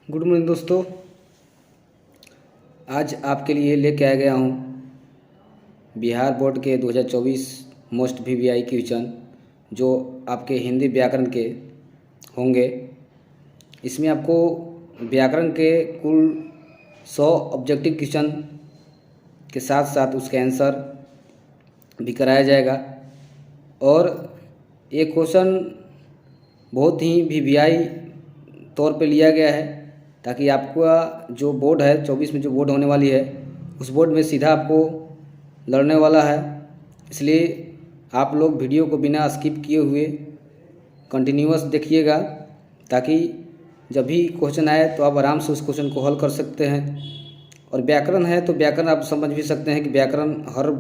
Good morning दोस्तों। आज आपके लिए लेके आ गया हूँ बिहार बोर्ड के 2024 मोस्ट वीवीआई क्वेश्चन जो आपके हिंदी व्याकरण के होंगे। इसमें आपको व्याकरण के कुल 100 ऑब्जेक्टिव क्वेश्चन के साथ साथ उसके आंसर भी कराया जाएगा। और ये क्वेश्चन बहुत ही वीवीआई तौर पे लिया गया है ताकि आपका जो बोर्ड है 24 में जो बोर्ड होने वाली है उस बोर्ड में सीधा आपको लड़ने वाला है। इसलिए आप लोग वीडियो को बिना स्किप किए हुए कंटिन्यूअस देखिएगा ताकि जब भी क्वेश्चन आए तो आप आराम से उस क्वेश्चन को हल कर सकते हैं। और व्याकरण है तो व्याकरण आप समझ भी सकते हैं कि व्याकरण हर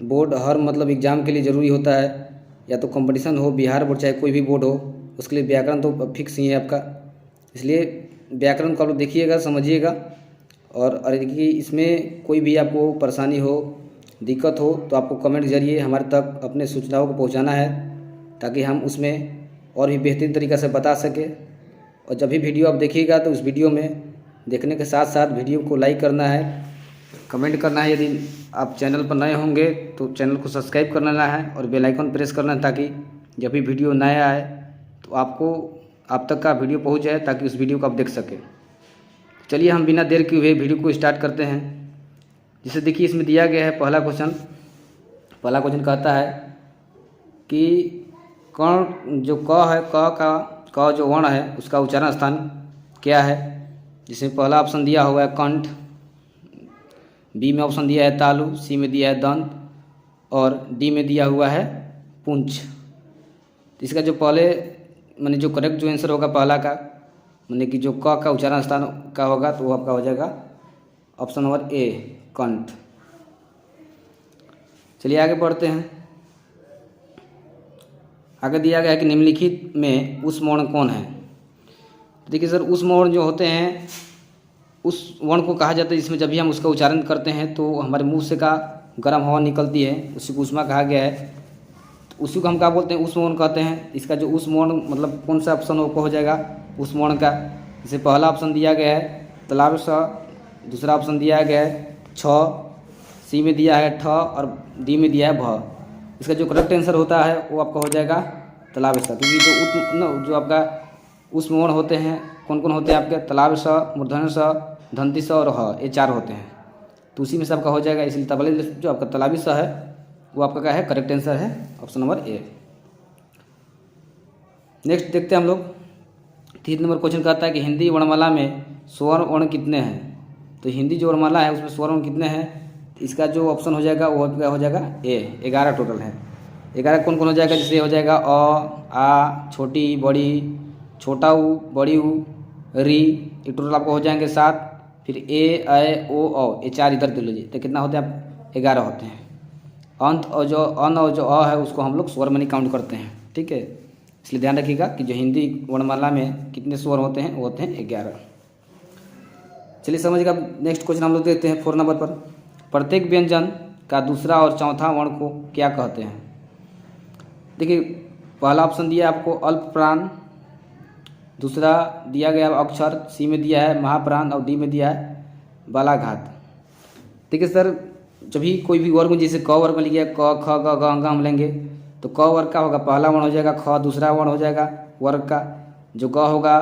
बोर्ड हर मतलब एग्ज़ाम के लिए ज़रूरी होता है, या तो कंपटीशन हो बिहार बोर्ड चाहे कोई भी बोर्ड हो उसके लिए व्याकरण तो फिक्स ही है आपका। इसलिए व्याकरण को आप लोग देखिएगा, समझिएगा। और देखिए इसमें कोई भी आपको परेशानी हो दिक्कत हो तो आपको कमेंट के जरिए हमारे तक अपने सूचनाओं को पहुंचाना है ताकि हम उसमें और भी बेहतरीन तरीक़ा से बता सकें। और जब भी वीडियो आप देखिएगा तो उस वीडियो में देखने के साथ साथ वीडियो को लाइक करना है, कमेंट करना है। यदि आप चैनल पर नए होंगे तो चैनल को सब्सक्राइब कर लेना है और बेल आइकन प्रेस करना है ताकि जब भी वीडियो नया आए तो आप तक का वीडियो पहुंच जाए ताकि उस वीडियो को आप देख सकें। चलिए हम बिना देर किए हुए वीडियो को स्टार्ट करते हैं। जिसे देखिए इसमें दिया गया है पहला क्वेश्चन कहता है कि कर्ण जो क है क जो वर्ण है उसका उच्चारण स्थान क्या है। जिसमें पहला ऑप्शन दिया हुआ है कंठ, बी में ऑप्शन दिया है तालु, सी में दिया है दंत और डी में दिया हुआ है पुंछ। इसका जो पहले माने जो करेक्ट जो आंसर होगा पहला का माने कि जो क का उच्चारण स्थान का होगा तो वो आपका हो जाएगा ऑप्शन नंबर ए कंठ। चलिए आगे बढ़ते हैं। आगे दिया गया है कि निम्नलिखित में उस वर्ण कौन है। देखिए सर, उस वर्ण जो होते हैं उस वर्ण को कहा जाता है जिसमें जब भी हम उसका उच्चारण करते हैं तो हमारे मुंह से का गर्म हवा निकलती है, उसी को ऊष्मा कहा गया है। तो उसी को हम क्या बोलते हैं, उष्म वर्ण कहते हैं। इसका जो उष्म वर्ण मतलब कौन सा ऑप्शन हो जाएगा उष्म वर्ण का। जैसे पहला ऑप्शन दिया गया है तालाब स, दूसरा ऑप्शन दिया गया है छ, सी में दिया है ठ और डी में दिया है भ। इसका जो करेक्ट आंसर होता है वो आपका हो जाएगा तालाब स, क्योंकि जो आपका उष्म वर्ण होते हैं कौन कौन होते हैं आपके तालाब स, मूर्धन्य स, दंती स और ह, ये चार होते हैं। तो उसी में से आपका हो जाएगा। इसलिए तबले जो आपका तालाबी स है वो आपका क्या है करेक्ट आंसर है ऑप्शन नंबर ए। नेक्स्ट देखते हैं हम लोग। 3 नंबर क्वेश्चन कहता है कि हिंदी वर्णमाला में स्वर्ण वर्ण कितने हैं। तो हिंदी जो वर्णमाला है उसमें स्वर्ण वर्ण कितने हैं। तो इसका जो ऑप्शन हो जाएगा वो क्या हो जाएगा ए, 11 टोटल है। 11 कौन कौन हो जाएगा, जैसे हो जाएगा अ, आ, छोटी, बड़ी, छोटा ऊ, बड़ी ऊ, री, ये टोटल आपको हो जाएंगे 7। फिर ए, ऐ, ओ, औ, ये 4 इधर दे लीजिए तो कितना होते हैं आप 11 होते हैं। अंत और जो अन और जो अ है उसको हम लोग स्वर में नहीं काउंट करते हैं, ठीक है। इसलिए ध्यान रखिएगा कि जो हिंदी वर्णमाला में कितने स्वर होते हैं वो होते हैं 11। चलिए समझिएगा। नेक्स्ट क्वेश्चन हम लोग देखते हैं 4 नंबर पर। प्रत्येक व्यंजन का दूसरा और चौथा वर्ण को क्या कहते हैं। देखिए पहला ऑप्शन दिया है आपको अल्प प्राण, दूसरा दिया गया अक्षर, सी में दिया है महाप्राण और डी में दिया है बालाघात। देखिए सर, जब भी कोई भी वर्ग में जैसे क वर्ग में लिखिए क ख ग घ ङ हम लेंगे तो क वर्ग का होगा पहला वर्ण हो जाएगा ख, दूसरा वर्ण हो जाएगा वर्ग का जो ग होगा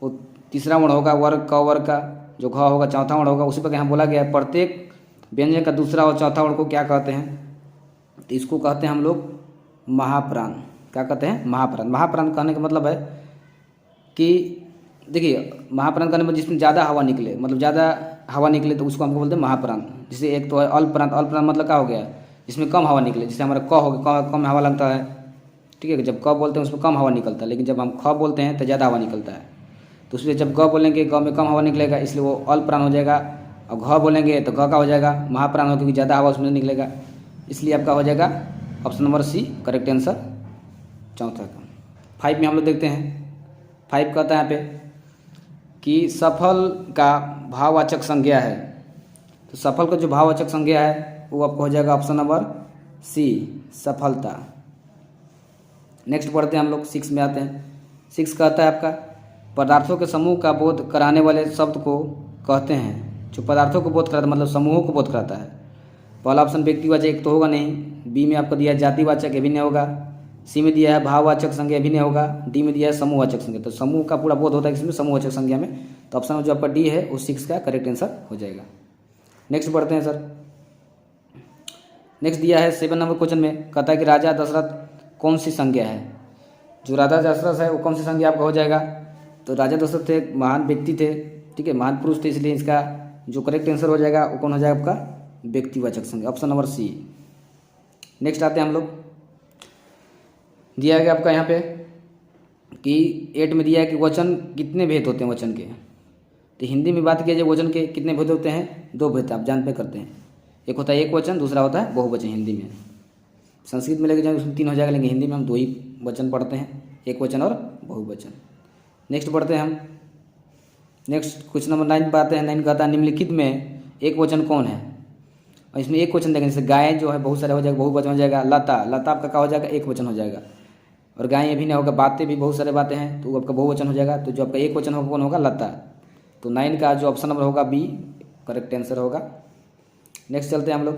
वो तीसरा वर्ण होगा वर्ग क वर्ग का, जो घ होगा चौथा वर्ण होगा। उसी पर यहाँ बोला गया है प्रत्येक व्यंजन का दूसरा और चौथा वर्ण को क्या कहते हैं। तो इसको कहते हैं हम लोग महाप्राण। क्या कहते हैं महाप्राण। महाप्राण कहने का मतलब है कि देखिए महाप्राण करने में जिसमें ज़्यादा हवा निकले, मतलब ज़्यादा हवा निकले तो उसको हमको बोलते हैं महाप्राण। जैसे एक तो है अल्पप्राण। अल्पप्राण मतलब क्या हो गया, जिसमें कम हवा निकले। जैसे हमारा क हो गया, कम हवा लगता है, ठीक है। जब क बोलते हैं उसमें कम हवा निकलता है, लेकिन जब हम ख बोलते हैं तो ज़्यादा हवा निकलता है। तो उसलिए जब ग बोलेंगे ग में कम हवा निकलेगा इसलिए वो अल्पप्राण हो जाएगा। और घ बोलेंगे तो घ का हो जाएगा महाप्राण हो, क्योंकि ज़्यादा हवा उसमें निकलेगा। इसलिए आपका हो जाएगा option number C correct answer चौथा का। 5 में हम लोग देखते हैं। 5 कहता है यहाँ पे कि सफल का भाववाचक संज्ञा है। तो सफल का जो भाववाचक संज्ञा है वो आपको हो जाएगा ऑप्शन नंबर सी सफलता। नेक्स्ट पढ़ते हैं हम लोग 6 में आते हैं। 6 कहता है आपका पदार्थों के समूह का बोध कराने वाले शब्द को कहते हैं। जो पदार्थों को बोध कराता मतलब समूहों को बोध कराता है। पहला ऑप्शन व्यक्तिवाचक, एक तो होगा नहीं। बी में आपको दिया है जातिवाचक, ये भी नहीं होगा। सी में दिया है भाववाचक संज्ञा, भी नहीं होगा। डी में दिया है समूहवाचक संज्ञा। तो समूह का पूरा बोध होता है इसमें समूहवाचक संज्ञा में। तो ऑप्शन जो आपका डी है वो 6 का करेक्ट आंसर हो जाएगा। नेक्स्ट बढ़ते हैं सर। नेक्स्ट दिया है 7 नंबर क्वेश्चन में, कहता है कि राजा दशरथ कौन सी संज्ञा है। जो राजा दशरथ है वो कौन सी संज्ञा आपका हो जाएगा। तो राजा दशरथ थे, महान व्यक्ति थे, ठीक है, महान पुरुष थे, इसलिए इसका जो करेक्ट आंसर हो जाएगा वो कौन हो जाएगा आपका व्यक्तिवाचक संज्ञा, ऑप्शन नंबर सी। नेक्स्ट आते हैं हम लोग। दिया गया आपका यहाँ पे कि 8 में दिया है कि वचन कितने भेद होते हैं वचन के। तो हिंदी में बात किया जाए वचन के कितने भेद होते हैं, 2 भेद आप जान पे करते हैं। एक होता है एक वचन, दूसरा होता है बहुवचन हिंदी में। संस्कृत में लेके जाए उसमें 3 हो जाएगा, लेकिन हिंदी में हम 2 ही वचन पढ़ते हैं, एक वचन और बहुवचन। नेक्स्ट पढ़ते हैं हम। नेक्स्ट क्वेश्चन नंबर 9 पर आते हैं। 9 कहता है निम्नलिखित में एक वचन कौन है। और इसमें एक वचन देखें, जैसे गाय जो है बहुत सारे हो जाएगा, बहुवचन हो जाएगा। लता, लता आपका क्या हो जाएगा, एक वचन हो जाएगा। और गाय ये भी नहीं होगा। बातें भी बहुत सारे बातें हैं, तो आपका बहुवचन हो जाएगा। तो जो आपका एक वचन होगा कौन होगा, लता। तो 9 का जो ऑप्शन नंबर होगा बी करेक्ट आंसर होगा। नेक्स्ट चलते हैं हम लोग।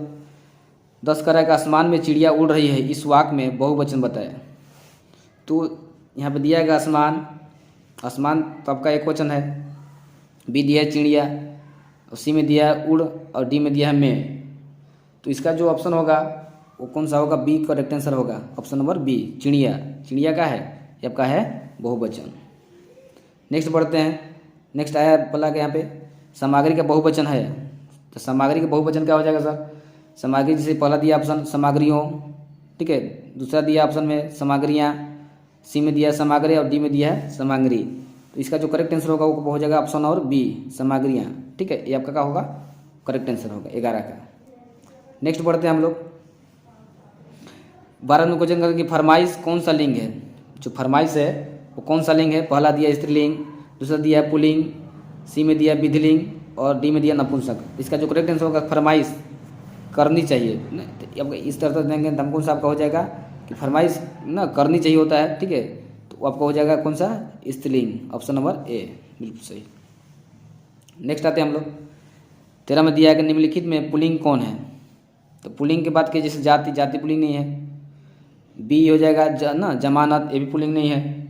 10 कह रहा है कि आसमान में चिड़िया उड़ रही है, इस वाक्य में बहुवचन बताए। तो यहाँ पे दिया गया आसमान, आसमान तो आपका एक वचन है। बी दिया है चिड़िया, और सी में दिया है उड़, और डी में दिया है में। तो इसका जो ऑप्शन होगा वो कौन सा होगा, बी करेक्ट आंसर होगा, ऑप्शन नंबर बी चिड़िया। चिड़िया का है, ये आपका है बहुवचन। नेक्स्ट बढ़ते हैं। नेक्स्ट आया बोला कि यहाँ पे सामग्री का बहुवचन है। तो सामग्री का बहुवचन क्या हो जाएगा सर, सामग्री जैसे पहला दिया ऑप्शन सामग्रियों, ठीक है, दूसरा दिया ऑप्शन में सामग्रियाँ, सी में दिया है सामग्री और डी में दिया है सामग्री। तो इसका जो करेक्ट आंसर होगा वो हो जाएगा ऑप्शन और बी सामग्रियाँ, ठीक है, ये आपका क्या होगा करेक्ट आंसर होगा 11 का। नेक्स्ट बढ़ते हैं हम लोग। 12 में क्वेश्चन करेंगे कि फरमाइश कौन सा लिंग है। जो फरमाइश है वो कौन सा लिंग है। पहला दिया स्त्रीलिंग, दूसरा दिया है पुल्लिंग, सी में दिया विधिलिंग और डी में दिया नपुंसक। इसका जो करेक्ट आंसर होगा फरमाइश करनी चाहिए। अब इस तरह से देंगे तो हमको सा आपका हो जाएगा कि फरमाइश ना करनी चाहिए होता है, ठीक है, तो आपका हो जाएगा कौन सा स्त्रीलिंग, ऑप्शन नंबर ए बिल्कुल सही। नेक्स्ट आते हैं हम लोग। 13 में दिया है कि निम्नलिखित में पुल्लिंग कौन है। तो पुल्लिंग की बात की जैसे जाति, जाति पुल्लिंग नहीं है। बी हो जाएगा ना जमानत, ये भी पुल्लिंग नहीं है।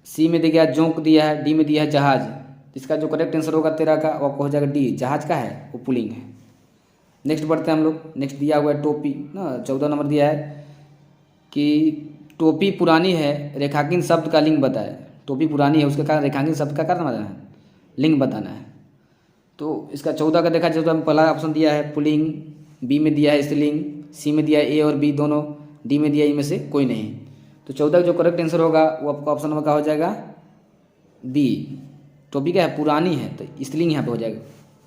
सी में दिया जोंक दिया है, डी में दिया है जहाज। इसका जो करेक्ट आंसर होगा 13 का वो आपको हो जाएगा डी, जहाज का है वो पुल्लिंग है। नेक्स्ट बढ़ते हैं हम लोग। नेक्स्ट दिया हुआ है टोपी ना, 14 नंबर दिया है कि टोपी पुरानी है, रेखांकित शब्द का लिंग बताए। टोपी पुरानी है, उसके कारण रेखांकित शब्द का कारण बताना है, लिंग बताना है। तो इसका 14 का देखा जाए तो पहला ऑप्शन दिया है पुल्लिंग, बी में दिया है स्त्रीलिंग, सी में दिया है ए और बी दोनों, डी में दिया इनमें से कोई नहीं। तो 14 का जो करेक्ट आंसर होगा वो आपका ऑप्शन नंबर का हो जाएगा बी। टोपी क्या है, पुरानी है, तो स्त्रीलिंग यहाँ पे हो जाएगा,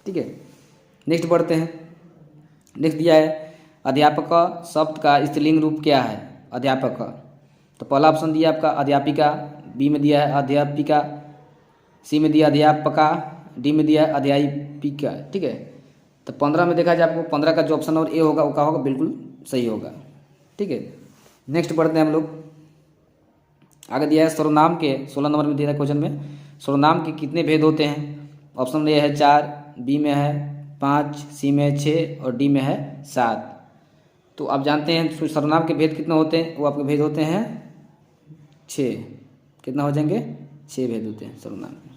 ठीक है। नेक्स्ट बढ़ते हैं। नेक्स्ट दिया है अध्यापक शब्द का स्त्रीलिंग रूप क्या है, अध्यापक। तो पहला ऑप्शन दिया आपका अध्यापिका, बी में दिया है अध्यापिका, सी में दिया अध्यापका, डी में दिया है अध्यापिका, ठीक है। तो 15 में देखा जाए आपको 15 का जो ऑप्शन और ए होगा वो क्या होगा, बिल्कुल सही होगा, ठीक है। नेक्स्ट बढ़ते हैं हम लोग। आगे दिया है सर्वनाम के 16 नंबर में दिया है क्वेश्चन में, सर्वनाम के कितने भेद होते हैं। ऑप्शन में है 4, बी में है 5, सी में 6 और डी में है 7। तो आप जानते हैं सर्वनाम के भेद कितने होते हैं, वो आपके भेद होते हैं 6। कितना हो जाएंगे, 6 भेद होते हैं सर्वनाम के।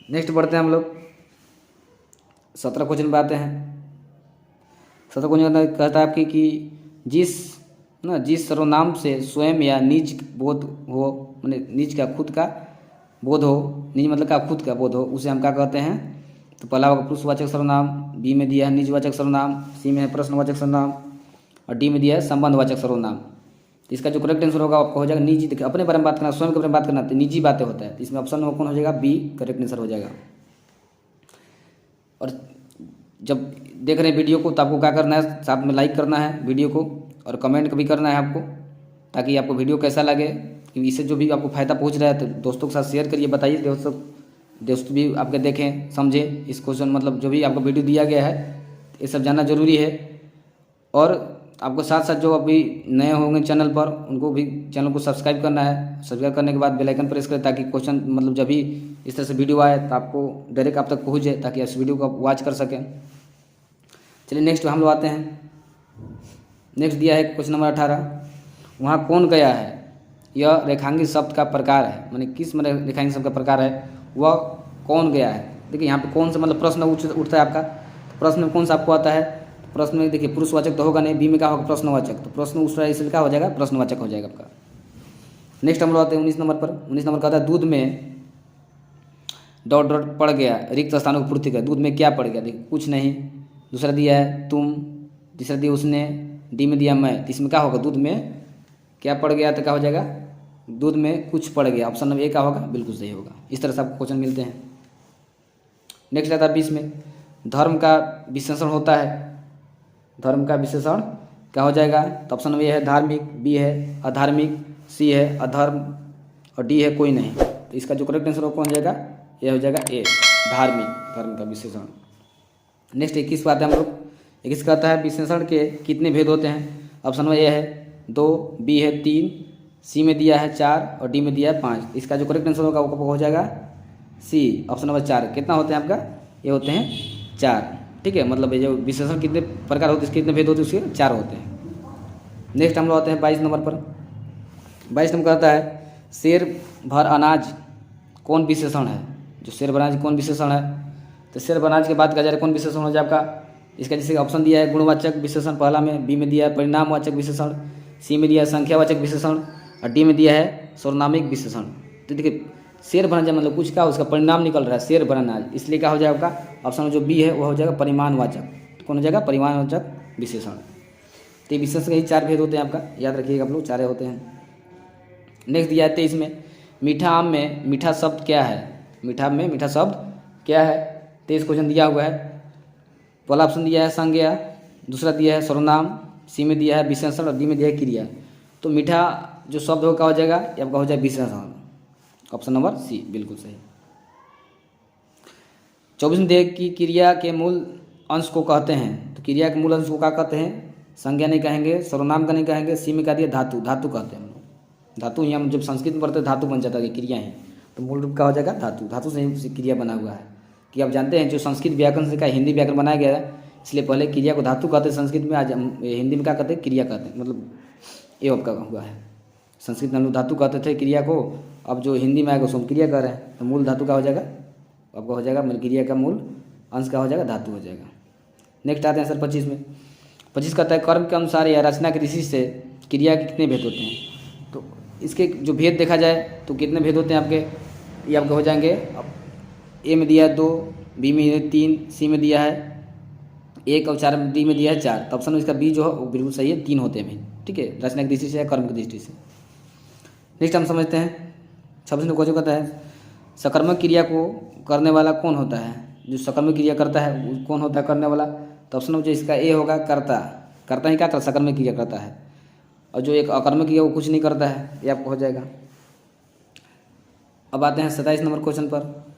नेक्स्ट बढ़ते हैं हम लोग। 17 क्वेश्चन पे आते हैं। 17 क्वेश्चन कहता है आपकी कि जिस सर्वनाम से स्वयं या निज बोध हो, मतलब निज का खुद का बोध हो, निज मतलब का खुद का बोध हो, उसे हम क्या कहते हैं। तो पहला होगा पुरुषवाचक सर्वनाम, बी में दिया है निजवाचक सर्वनाम, सी में है प्रश्नवाचक सर्वनाम और डी में दिया है संबंधवाचक सर्वनाम। तो इसका जो करेक्ट आंसर होगा आपको हो जाएगा निजी। देखिए अपने बारे में बात करना, स्वयं के बारे में बात करना, तो निजी बातें होता है। तो इसमें ऑप्शन कौन हो जाएगा, बी करेक्ट आंसर हो जाएगा। और जब देख रहे हैं वीडियो को तो आपको क्या करना है, साथ में लाइक करना है वीडियो को और कमेंट भी करना है आपको, ताकि आपको वीडियो कैसा लगे। इससे जो भी आपको फ़ायदा पहुंच रहा है तो दोस्तों के साथ शेयर करिए, बताइए दोस्त भी आपके देखें समझें इस क्वेश्चन, मतलब जो भी आपको वीडियो दिया गया है ये सब जानना जरूरी है। और आपको साथ साथ जो अभी नए होंगे चैनल पर उनको भी चैनल को सब्सक्राइब करना है। सब्सक्राइब करने के बाद बेल आइकन प्रेस करें ताकि क्वेश्चन मतलब जब भी इस तरह से वीडियो आए तो आपको डायरेक्ट आप तक पहुँच जाए, ताकि इस वीडियो को आप वॉच कर सकें। चलिए नेक्स्ट हम लोग आते हैं। नेक्स्ट दिया है क्वेश्चन नंबर 18, वहाँ कौन गया है? यह रेखांकित शब्द का प्रकार है, माने किस मतलब रेखांकित शब्द का प्रकार है, वह कौन गया है। देखिए यहाँ पे कौन सा मतलब प्रश्न उठता है आपका, तो प्रश्न में कौन सा आपको आता है? प्रश्न में देखिए पुरुषवाचक तो होगा नहीं, बी में क्या होगा? प्रश्नवाचक। तो प्रश्न उस तरह इसलिए क्या हो जाएगा? प्रश्नवाचक हो जाएगा आपका। नेक्स्ट हम लोग आते हैं 19 नंबर पर। 19 नंबर का आता है दूध में डॉट डॉट पड़ गया, रिक्त स्थानों की पूर्ति कर। दूध में क्या पड़ गया? देखिए कुछ नहीं। दूसरा दिया है तुम, तीसरा दिया उसने, डी में दिया मैं। तो इसमें क्या होगा? दूध में क्या पड़ गया तो क्या हो जाएगा? दूध में कुछ पड़ गया। ऑप्शन नंबर ए क्या होगा? बिल्कुल सही होगा। इस तरह से आपको क्वेश्चन मिलते हैं। नेक्स्ट आता है 20 में, धर्म का विशेषण होता है। धर्म का विशेषण क्या हो जाएगा? तो ऑप्शन नंबर ए है धार्मिक, बी है अधार्मिक, सी है अधर्म और डी है कोई नहीं। तो इसका जो करेक्ट आंसर कौन हो जाएगा? ये हो जाएगा ए, धार्मिक, धर्म का विशेषण। नेक्स्ट 21 पर आते हैं हम लोग। 21 कहता है विशेषण के कितने भेद होते हैं? ऑप्शन नंबर ए है 2, बी है 3, सी में दिया है 4 और डी में दिया है 5। इसका जो करेक्ट आंसर होगा वो हो जाएगा सी, ऑप्शन नंबर 4। कितना होते हैं आपका? ये होते हैं 4। ठीक है, मतलब ये जो विशेषण कितने प्रकार होते हैं, इसके कितने भेद होते हैं? उसके 4 होते हैं। नेक्स्ट हम लोग आते हैं 22 नंबर पर। 22 नंबर कहता है शेर भर अनाज कौन विशेषण है? जो शेर भर अनाज कौन विशेषण है? तो शेर भर अनाज के बाद कहा जा रहा है कौन विशेषण हो जाए आपका? इसका जैसे ऑप्शन दिया है गुणवाचक विशेषण पहला में, बी में दिया है परिणामवाचक विशेषण, सी में दिया है संख्यावाचक विशेषण और डी में दिया है सर्वनामिक विशेषण। तो देखिए शेर भर अनाज मतलब कुछ का उसका परिणाम निकल रहा है, शेर भर अनाज, इसलिए क्या हो जाएगा आपका? ऑप्शन जो बी है वो हो जाएगा परिमाणवाचक। तो कौन हो जाएगा? परिमाणवाचक विशेषण। तो ये विशेषण के ही 4 भेद होते हैं आपका, याद रखिएगा आप लोग, 4 होते हैं। नेक्स्ट दिया है 23 में, मीठा आम में मीठा शब्द क्या है? मीठा आम में मीठा शब्द क्या है? 23 क्वेश्चन दिया हुआ है। पहला ऑप्शन दिया है संज्ञा, दूसरा दिया है सर्वनाम, सी में दिया है विशेषण और डी में दिया है क्रिया। तो मीठा जो शब्द हो क्या हो जाएगा? ये आपका हो जाएगा विशेषण, ऑप्शन नंबर सी बिल्कुल सही। 24 में दिया कि क्रिया के मूल अंश को कहते हैं। तो क्रिया के मूल अंश को क्या कहते हैं? संज्ञा नहीं कहेंगे, सर्वनाम का नहीं कहेंगे, सी में क्या दिया? धातु, धातु कहते हैं हम लोग। धातु ही हम जब संस्कृत में पढ़ते हैं धातु बन जाता है क्रिया है, तो मूल रूप का हो जाएगा धातु। धातु से ही क्रिया बना हुआ है। कि आप जानते हैं जो संस्कृत व्याकरण से का हिंदी व्याकरण बनाया गया है, इसलिए पहले क्रिया को धातु कहते हैं संस्कृत में, आज हिंदी में क्या कहते हैं? क्रिया कहते हैं। मतलब ये आपका हुआ है, संस्कृत में हम लोग धातु कहते थे क्रिया को, अब जो हिंदी में आएगा उसको हम क्रिया कह रहे हैं। तो मूल धातु का हो जाएगा आपका, हो जाएगा क्रिया का मूल अंश का हो जाएगा धातु हो जाएगा। नेक्स्ट आते हैं सर 25 में। 25 कहता है कर्म के अनुसार या रचना की दृष्टि से क्रिया के कितने भेद होते हैं? तो इसके जो भेद देखा जाए तो कितने भेद होते हैं आपके? ये आपके हो जाएंगे, ए में दिया है 2, बी में 3, सी में दिया है 1 और 4 डी में दिया है 4। तो ऑप्शन इसका बी जो है वो बिल्कुल सही है, 3 होते हैं भाई। ठीक है, रचना की दृष्टि से या कर्म की दृष्टि से। नेक्स्ट हम समझते हैं 26 में क्वेश्चन कहता है सकर्मक क्रिया को करने वाला कौन होता है? जो सकर्मक क्रिया करता है वो कौन होता है करने वाला? तो ऑप्शन जो इसका ए होगा कर्ता। कर्ता ही क्या करता? सकर्मक क्रिया करता है। और जो एक अकर्मक क्रिया वो कुछ नहीं करता है, ये आपको हो जाएगा। अब आते हैं 27 नंबर क्वेश्चन पर।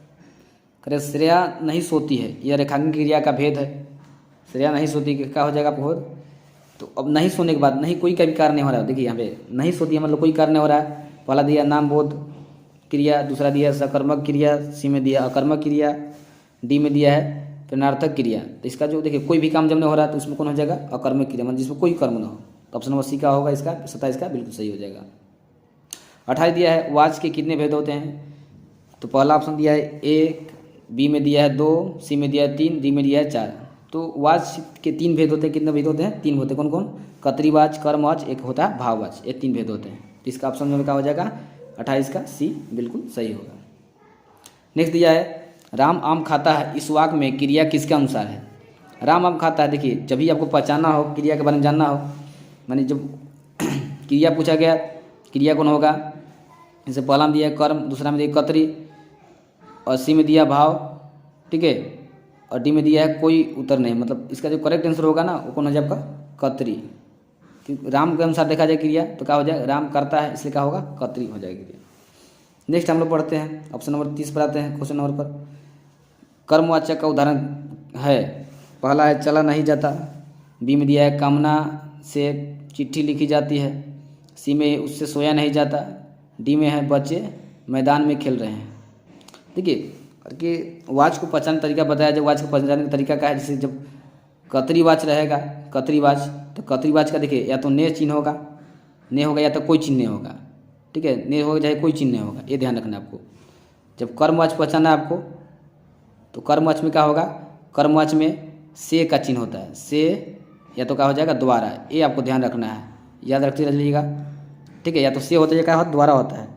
करे श्रेया नहीं सोती है, यह रेखांकन क्रिया का भेद है। श्रेया नहीं सोती क्या हो जाएगा आपको? तो अब नहीं सोने के बाद नहीं कोई का भी कार्य नहीं हो रहा है। देखिए यहाँ पे नहीं सोती है मतलब कोई कार्य नहीं हो रहा है। पहला दिया नाम बोध क्रिया, दूसरा दिया सकर्मक क्रिया, सी में दिया अकर्मक क्रिया, डी में दिया है प्रेरणार्थक क्रिया। तो इसका जो देखिए कोई भी काम जब नहीं हो रहा है तो उसमें कौन हो जाएगा? अकर्मक क्रिया, मतलब जिसमें कोई कर्म ना हो। तो ऑप्शन नंबर सी का होगा इसका 27 का बिल्कुल सही हो जाएगा। 28 दिया है वाच के कितने भेद होते हैं? तो पहला ऑप्शन दिया है 1, बी में दिया है 2, सी में दिया है 3, डी में दिया है 4। तो वाच के 3 भेद होते हैं। कितने भेद होते हैं? 3 होते हैं। कौन कौन? कर्तृवाच, कर्मवाच, एक होता है भाववाच। ये 3 भेद होते हैं। तो इसका ऑप्शन में क्या हो जाएगा? 28 का सी बिल्कुल सही होगा। नेक्स्ट दिया है राम आम खाता है, इस वाक्य में क्रिया किसके अनुसार है? राम आम खाता है, देखिए जब भी आपको पहचानना हो, क्रिया के बारे में जानना हो, माने जब क्रिया पूछा गया क्रिया कौन होगा? जैसे पहला में दिया है कर्म, दूसरा में दिया कर्तरी और सी में दिया भाव, ठीक है, और डी में दिया है कोई उत्तर नहीं। मतलब इसका जो करेक्ट आंसर होगा ना वो कौन हो जाए आपका? कर्तरी। राम के अनुसार देखा जाए क्रिया तो क्या हो जाए? राम करता है इसलिए क्या होगा? कर्तरी हो जाएगी क्रिया। नेक्स्ट हम लोग पढ़ते हैं ऑप्शन नंबर 30 पर आते हैं। क्वेश्चन नंबर पर कर्मवाचक का उदाहरण है, पहला है चला नहीं जाता, बी में दिया है कामना, से चिट्ठी लिखी जाती है। सी में उससे सोया नहीं जाता। डी में है बच्चे मैदान में खेल रहे हैं। देखिए कि वाच को पहचानने तरीका बताया जाए। वाच को पहचानने का तरीका क्या है, जैसे जब कतरी वाच रहेगा, कतरी वाच, तो कतरी वाच का देखिए या तो ने चिन्ह होगा, ने होगा, या तो कोई चिन्ह नहीं होगा। ठीक है, ने होगा चाहे कोई चिन्ह नहीं होगा, ये ध्यान रखना आपको। जब कर्मवाच पहचानना है आपको, तो कर्मवाच में क्या होगा, कर्मवाच में से का चिन्ह होता है। से या तो क्या हो जाएगा द्वारा, ये आपको ध्यान रखना है, याद रखते रहिएगा। ठीक है, या तो से होता है या क्या होता द्वारा होता है।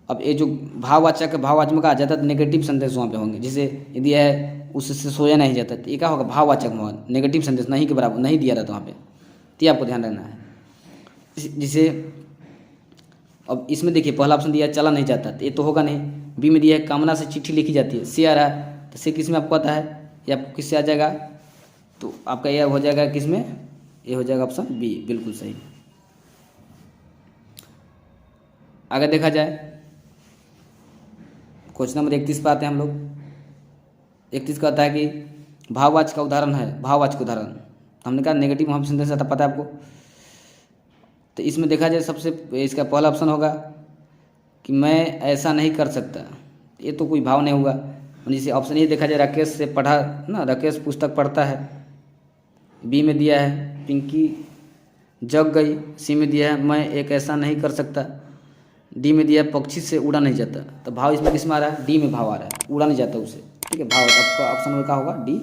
अब ये जो भाववाचक है, भाववाचक में कहा जाता है नेगेटिव संदेश वहाँ पे होंगे। जैसे यदि है उससे सोया नहीं जाता, तो ये क्या होगा भाववाचक में नेगेटिव संदेश नहीं के बराबर नहीं दिया रहता वहाँ पे, तो ये आपको ध्यान रखना है। जिसे अब इसमें देखिए पहला ऑप्शन दिया है चला नहीं जाता, तो ये तो होगा नहीं। बी में दिया है कामना से चिट्ठी लिखी जाती है, से आ रहा है, तो से किस में आपको पता है, ये आपको किससे आ जाएगा, तो आपका यह हो जाएगा किस में, ये हो जाएगा ऑप्शन बी, बिल्कुल सही। आगे देखा जाए क्वेश्चन नंबर 31 पर आते हैं हम लोग। 31 कहता है कि भाववाचक का उदाहरण है, भाववाचक उदाहरण। हमने कहा नेगेटिव भाव संदेश आता पता है आपको। तो इसमें देखा जाए सबसे इसका पहला ऑप्शन होगा कि मैं ऐसा नहीं कर सकता, ये तो कोई भाव नहीं हुआ। जैसे ऑप्शन ये देखा जाए राकेश से पढ़ा ना, राकेश पुस्तक पढ़ता है। बी में दिया है पिंकी जग गई। सी में दिया है मैं एक ऐसा नहीं कर सकता। डी में दिया है पक्षी से उड़ा नहीं जाता। तो भाव इसमें किस में आ रहा है, डी में भाव आ रहा है, उड़ा नहीं जाता उसे। ठीक है, भाव आपका ऑप्शन में क्या होगा, डी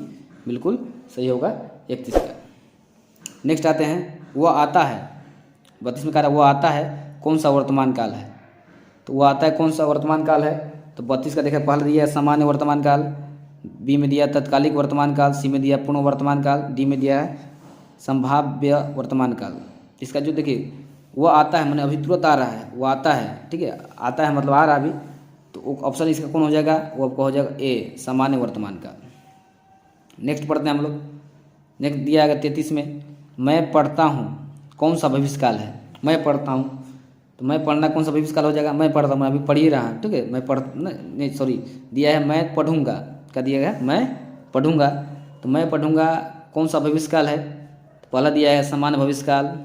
बिल्कुल सही होगा 31 का। नेक्स्ट आते हैं वह आता है। 32 में कह रहा है वह आता है कौन सा वर्तमान काल है, तो वह आता है कौन सा वर्तमान काल है। तो 32 का देखा पहले दिया है सामान्य वर्तमान काल, बी में दिया तत्कालिक वर्तमान काल, सी में दिया पूर्ण वर्तमान काल, डी में दिया है संभाव्य वर्तमान काल। इसका जो देखिए वो आता है मैंने अभी तुरंत आ रहा है, वो आता है। ठीक है, आता है मतलब आ रहा अभी, तो ऑप्शन इसका कौन हो जाएगा, वो आपको हो जाएगा ए सामान्य वर्तमान काल। नेक्स्ट पढ़ते हैं हम लोग। नेक्स्ट दिया है 33 में मैं पढ़ता हूँ कौन सा भविष्यकाल है। मैं पढ़ता हूँ, तो मैं पढ़ना कौन सा भविष्यकाल हो जाएगा, मैं पढ़ता हूँ, मैं अभी पढ़ ही रहा हूँ। ठीक है, मैं पढ़ नहीं सॉरी दिया है मैं पढ़ूँगा, क्या दिया गया मैं पढ़ूँगा। तो मैं पढ़ूँगा कौन सा भविष्यकाल है, तो पहला दिया है सामान्य भविष्यकाल।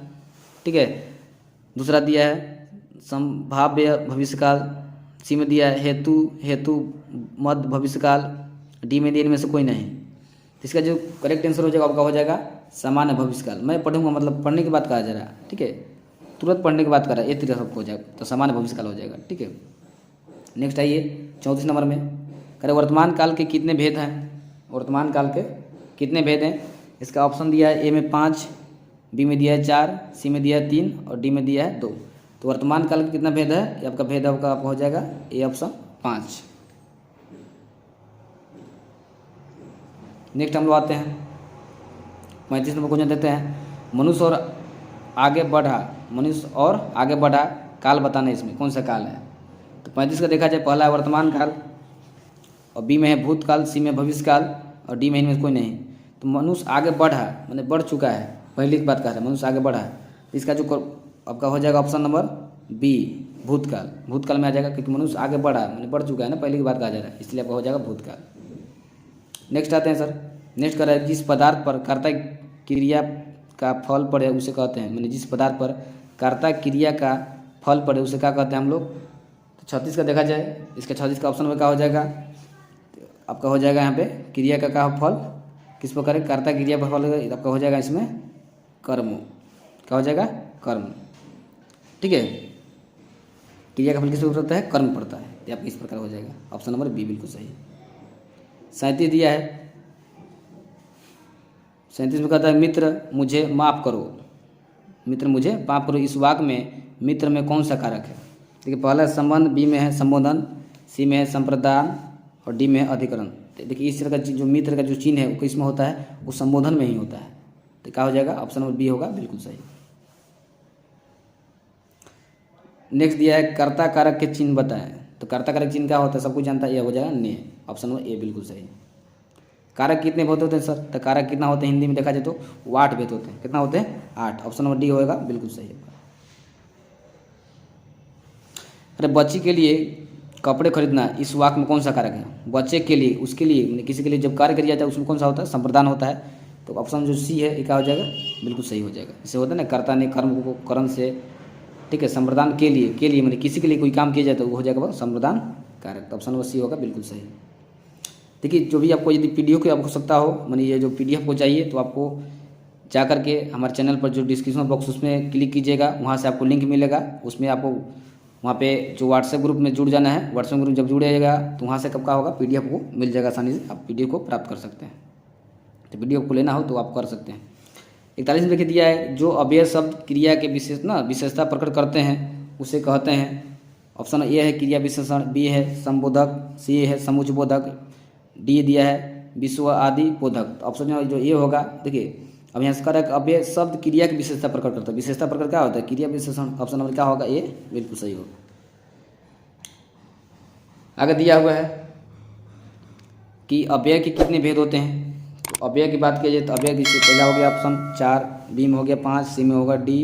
ठीक है, दूसरा दिया है संभाव्य भविष्यकाल, सी में दिया है हेतु मध्य भविष्यकाल, डी में दिया इनमें से कोई नहीं। तो इसका जो करेक्ट आंसर हो जाएगा आपका हो जाएगा सामान्य भविष्यकाल। मैं पढ़ूंगा मतलब पढ़ने की बात कहा जा रहा है। ठीक है, तुरंत पढ़ने की बात कर रहा है, ये तरीका सबको हो जाएगा, तो सामान्य भविष्यकाल हो जाएगा। ठीक है, नेक्स्ट आइए 34 नंबर में कह रहे वर्तमान काल के कितने भेद हैं। वर्तमान काल के कितने भेद हैं, इसका ऑप्शन दिया है ए में 5, बी में दिया है 4, सी में दिया है 3 और डी में दिया है 2। तो वर्तमान काल का कितना भेद है, ये आपका भेद आपका हो जाएगा ए ऑप्शन 5। नेक्स्ट हम लोग आते हैं 35 नंबर क्वेश्चन देते हैं मनुष्य और आगे बढ़ा काल बताना, इसमें कौन सा काल है। तो 35 का देखा जाए पहला है वर्तमान काल, और बी में है भूतकाल, सी में भविष्यकाल और डी में इनमें कोई नहीं। तो मनुष्य आगे बढ़ा मैंने बढ़ चुका है, पहली की बात कर रहे हैं, मनुष्य आगे बढ़ा है। इसका जो आपका हो जाएगा ऑप्शन नंबर बी भूतकाल। भूतकाल में आ जाएगा क्योंकि मनुष्य आगे बढ़ा है मैंने बढ़ चुका है ना, पहली की बात कहा जा रहा है, इसलिए आपका हो जाएगा भूतकाल। नेक्स्ट आते हैं सर, नेक्स्ट कर रहा है जिस पदार्थ पर कर्ता क्रिया का फल पड़े उसे कहते हैं, मैंने जिस पदार्थ पर कर्ता क्रिया का फल पड़े उसे क्या कहते हैं हम लोग। तो 36 का देखा जाए, इसका 36 का ऑप्शन में क्या हो जाएगा, आपका हो जाएगा यहाँ पे क्रिया का क्या फल किस प्रकार कर्ता क्रिया पर फल आपका हो जाएगा इसमें कर्म, क्या हो जाएगा कर्म। ठीक है, क्रिया का फल किस प्रकार होता है, कर्म पड़ता है, ये आपका इस प्रकार हो जाएगा ऑप्शन नंबर बी बिल्कुल सही। 37 दिया है, 37 में कहता है मित्र मुझे माफ़ करो, मित्र मुझे माफ़ करो। इस वाक्य में मित्र में कौन सा कारक है। देखिए पहला संबंध, बी में है संबोधन, सी में है संप्रदान और डी में है अधिकरण। देखिए इस तरह का जो मित्र का जो चिन्ह है वो किस में होता है, वो संबोधन में ही होता है। तो क्या हो जाएगा ऑप्शन नंबर बी होगा बिल्कुल सही। नेक्स्ट दिया है कर्ता कारक के चिन्ह बताएं। तो कर्ता कारक चिन्ह क्या होता है सबको जानता है, यह हो जाएगा ने, ऑप्शन नंबर ए बिल्कुल सही। कारक कितने भेद होते हैं सर, तो कारक कितना होते हैं हिंदी में देखा जाए तो वो 8 भेद होते हैं। कितना होते हैं 8, ऑप्शन नंबर डी होगा बिल्कुल सही। अरे बच्ची के लिए कपड़े खरीदना इस वाक्य में कौन सा कारक है। बच्चे के लिए, उसके लिए, किसी के लिए जब कार्य किया जाता है उसमें कौन सा होता है संप्रदान होता है। तो ऑप्शन जो सी है ये क्या हो जाएगा, बिल्कुल सही हो जाएगा। इसे होता है ना कर्ता ने कर्म को करण से, ठीक है, संप्रदान के लिए मैंने किसी के लिए कोई काम किया जाए तो वो हो जाएगा वो संप्रदान कारक। तो ऑप्शन नंबर सी होगा बिल्कुल सही। देखिए जो भी आपको यदि पीडीएफ की आवश्यकता हो, माने ये जो पीडीएफ को चाहिए, तो आपको जा करके हमारे चैनल पर जो डिस्क्रिप्शन बॉक्स उसमें क्लिक कीजिएगा, वहाँ से आपको लिंक मिलेगा। उसमें आपको वहाँ पे जो व्हाट्सएप ग्रुप में जुड़ जाना है। व्हाट्सएप ग्रुप जब जुड़ेगा तो वहाँ से कब का होगा पीडीएफ को मिल जाएगा, आसानी से आप पीडीएफ को प्राप्त कर सकते हैं। तो पीडीएफ को लेना हो तो आप कर सकते हैं। 41 में लिख दिया है, जो अव्यय शब्द क्रिया के विशेषता प्रकट करते हैं उसे कहते हैं। ऑप्शन ए है क्रिया विशेषण, बी है संबोधक, सी है समुच्चबोधक, डी दिया है विश्व आदि बोधक। ऑप्शन जो ये होगा, देखिए अब यहाँ से कह रहा है कि अव्यय शब्द क्रिया की विशेषता प्रकट करता है। विशेषता प्रकट क्या होता है, क्रिया विशेषण। ऑप्शन नंबर क्या होगा, ये बिल्कुल सही होगा। आगे दिया हुआ है कि अव्यय के कितने भेद होते हैं। तो अव्यय की बात की जाए तो अव्यय से पहला हो गया ऑप्शन 4, बी में हो गया 5, सी में होगा डी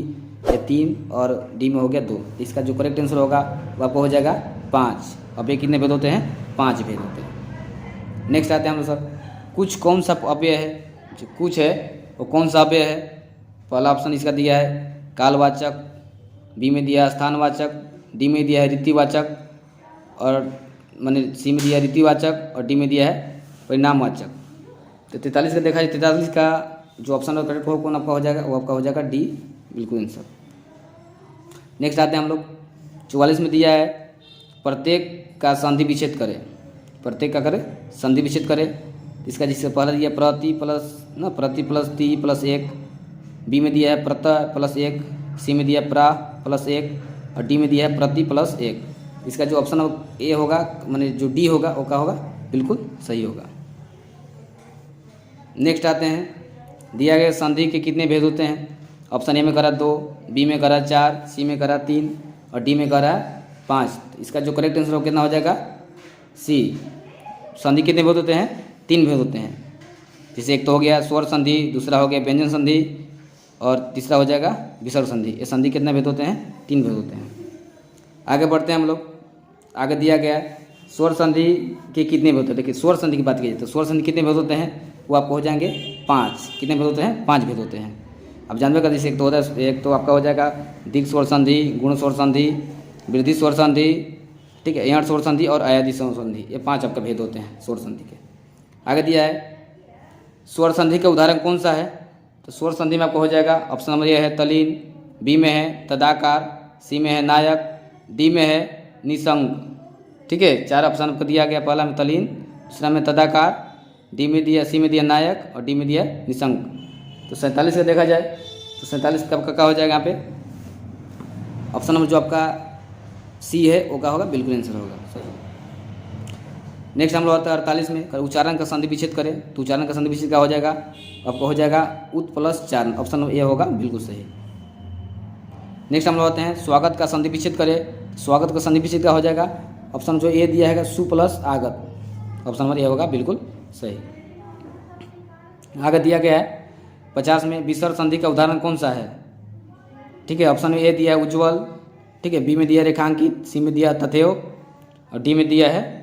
या 3 और डी में हो गया 2। इसका जो करेक्ट आंसर होगा वो आपको हो जाएगा 5। अव्यय कितने भेद होते हैं, 5 भेद होते हैं। नेक्स्ट आते हैं हम लोग सर, कुछ कौन सा अव्यय है, जो कुछ है वो कौन सा अव्यय है। पहला ऑप्शन इसका दिया है कालवाचक, बी में दिया है स्थानवाचक, डी में दिया है रीतिवाचक और मैंने सी में दिया है रीतिवाचक और डी में दिया है परिणामवाचक। तो 43 का देखा जाए, 43 का जो ऑप्शन करेक्ट हो कौन आपका हो जाएगा, वो आपका हो जाएगा डी, बिल्कुल आंसर। नेक्स्ट आते हैं हम लोग, 44 में दिया है प्रत्येक का संधि विच्छेद करें। प्रत्येक का करें संधि विच्छेद करें। इसका जिससे पहला दिया प्रति प्लस ती प्लस 1, बी में दिया है प्रत्यय प्लस 1, सी में दिया प्रा प्लस 1 और डी में दिया है प्रति प्लस 1। इसका जो ऑप्शन ए होगा, माने जो डी होगा वो क्या होगा, बिल्कुल सही होगा। नेक्स्ट आते हैं, दिया गया संधि के कितने भेद होते हैं। ऑप्शन ए में करा 2, बी में करा 4, सी में करा 3 और डी में करा 5। इसका जो करेक्ट आंसर हो कितना हो जाएगा, सी। संधि कितने भेद होते हैं, 3 भेद होते हैं। जैसे एक तो हो गया स्वर संधि, दूसरा हो गया व्यंजन संधि और तीसरा हो जाएगा विसर्ग संधि। ये संधि कितने भेद होते हैं, 3 भेद होते हैं। आगे बढ़ते हैं हम लोग, आगे दिया गया स्वर संधि के कितने भेद होते हैं। देखिए स्वर संधि की बात की जाए तो स्वर संधि कितने भेद होते हैं, वो आपको हो जाएंगे 5। कितने भेद होते हैं, 5 भेद होते हैं। अब जानवे का जैसे एक तो होता है, एक तो आपका हो जाएगा दिक् स्वर संधि, गुण स्वर संधि, वृद्धि स्वर संधि, ठीक है, यण स्वर संधि और अयादि स्वर संधि। ये 5 आपका भेद होते हैं स्वर संधि के। आगे दिया है स्वर संधि का उदाहरण कौन सा है। तो स्वर संधि में आपको हो जाएगा ऑप्शन नंबर ए है तलीन, बी में है तदाकार, सी में है नायक, डी में है निसंग। ठीक है, 4 ऑप्शन आपको दिया गया। पहला में तलीन, दूसरा में तदाकार, डी में दिया, सी में दिया नायक और डी में दिया निसंग। तो 47 का देखा जाए तो 47 का आपका क्या हो जाएगा, यहाँ पे ऑप्शन नंबर जो आपका सी है वो क्या होगा, बिल्कुल आंसर होगा सही। नेक्स्ट हम लोग आता है 48 में, उच्चारण का संधि विच्छेद करें। तो उच्चारण का संधि विच्छेद क्या हो जाएगा, आपको हो जाएगा उत plus Charan. Option number A होगा बिल्कुल सही। नेक्स्ट हम लोग आते हैं स्वागत का संधि विच्छेद करें। स्वागत का संधि विच्छेद क्या हो जाएगा, ऑप्शन जो ए दिया है सु प्लस आगत। ऑप्शन नंबर ए होगा बिल्कुल सही। आगे दिया गया है 50 में, विसर्ग संधि का उदाहरण कौन सा है। ठीक है, ऑप्शन में ए दिया है उज्ज्वल, ठीक है, बी में दिया रेखांकित, सी में दिया तथेव और डी में दिया है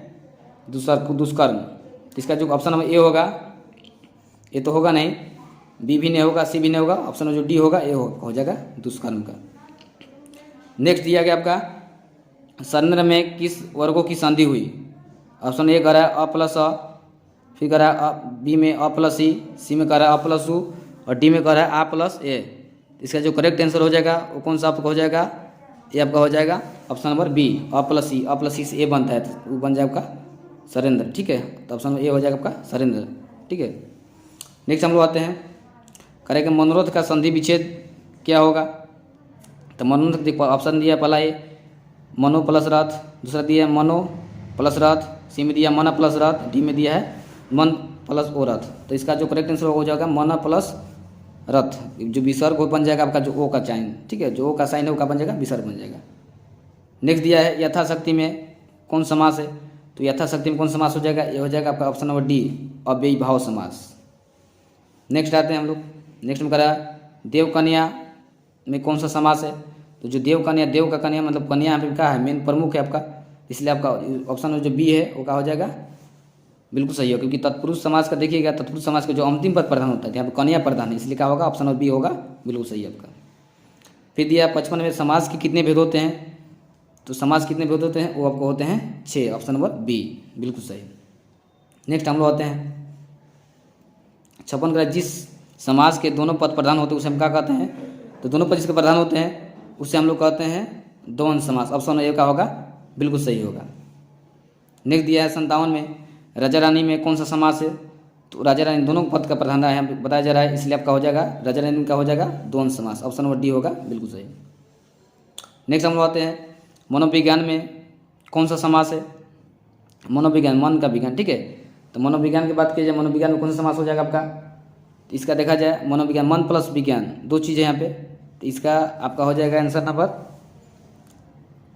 दुष्कर्म। इसका जो ऑप्शन नंबर ए होगा, ये तो होगा नहीं, बी भी नहीं होगा, सी भी नहीं होगा। ऑप्शन जो डी होगा ये हो जाएगा दुष्कर्म का। नेक्स्ट दिया गया आपका सरनेम में किस वर्गों की संधि हुई। ऑप्शन ए कह रहा है अ प्लस अ, फिर कह रहा है बी में अ प्लस सी में कह रहा है अ प्लस उ और डी में कह रहा है आ प्लस ए। इसका जो करेक्ट आंसर हो जाएगा वो कौन सा आपका हो जाएगा, ये आपका हो जाएगा option number B a plus c से ए बनता है तो वो बन जाएगा आपका सरेंद्र। ठीक है, तो ऑप्शन नंबर ए हो जाएगा आपका सरेंद्र। ठीक है, नेक्स्ट हम लोग आते हैं, करेंगे मनोरथ का संधि विच्छेद क्या होगा। तो मनोरथ देखो ऑप्शन दिया पहला ए मनो प्लस रथ, दूसरा दिया है मनो प्लस रथ, सी में दिया मना प्लस रथ, डी में दिया है मन प्लस ओ रथ। तो इसका जो करेक्ट आंसर हो जाएगा मना प्लस रथ। जो विसर्ग बन जाएगा आपका जो ओ का साइन, ठीक है, जो ओ का साइन है वो का बन जाएगा विसर्ग बन जाएगा। नेक्स्ट दिया है यथाशक्ति में कौन समास है। तो यथाशक्ति में कौन समास हो जाएगा, ये हो जाएगा आपका ऑप्शन नंबर डी अव्ययी भाव समास। नेक्स्ट आते हैं हम लोग, नेक्स्ट में करा देव कन्या में कौन सा समास है। तो जो देव कन्या, देव का कन्या मतलब कन्या यहाँ पे क्या है, मेन प्रमुख है आपका, इसलिए आपका ऑप्शन जो बी है वो क्या हो जाएगा बिल्कुल सही हो, क्योंकि तत्पुरुष समास का देखिएगा, तत्पुरुष समास का जो अंतिम पद प्रधान होता है, यहाँ पे कन्या प्रधान है, इसलिए क्या होगा, ऑप्शन नंबर बी होगा, बिल्कुल सही है आपका। फिर दिया 55 में समास के कितने भेद होते हैं, तो समास कितने भेद होते हैं, वो आपको होते हैं 6, ऑप्शन नंबर बी, बिल्कुल सही। नेक्स्ट हम लोग आते हैं 56 का, जिस समास के दोनों पद प्रधान होते हैं उसे हम क्या कहते हैं, तो दोनों पद जिसके प्रधान होते हैं उसे हम लोग कहते हैं द्वंद्व समास, ऑप्शन ए का होगा, बिल्कुल सही होगा। नेक्स्ट दिया है 57 में, राजा रानी में कौन सा समास है, तो राजा रानी दोनों पद का प्रधान है बताया जा रहा है, इसलिए आपका हो जाएगा राजा रानी का हो जाएगा द्वंद्व समास, ऑप्शन नंबर डी होगा, बिल्कुल सही। नेक्स्ट हम लोग आते हैं मनोविज्ञान में कौन सा समास है, मनोविज्ञान मन का विज्ञान, ठीक है, तो मनोविज्ञान की बात की जाए, मनोविज्ञान में कौन सा समास हो जाएगा आपका, तो इसका देखा जाए मनोविज्ञान मन प्लस विज्ञान, दो चीज़ें यहाँ पे, तो इसका आपका हो जाएगा आंसर नंबर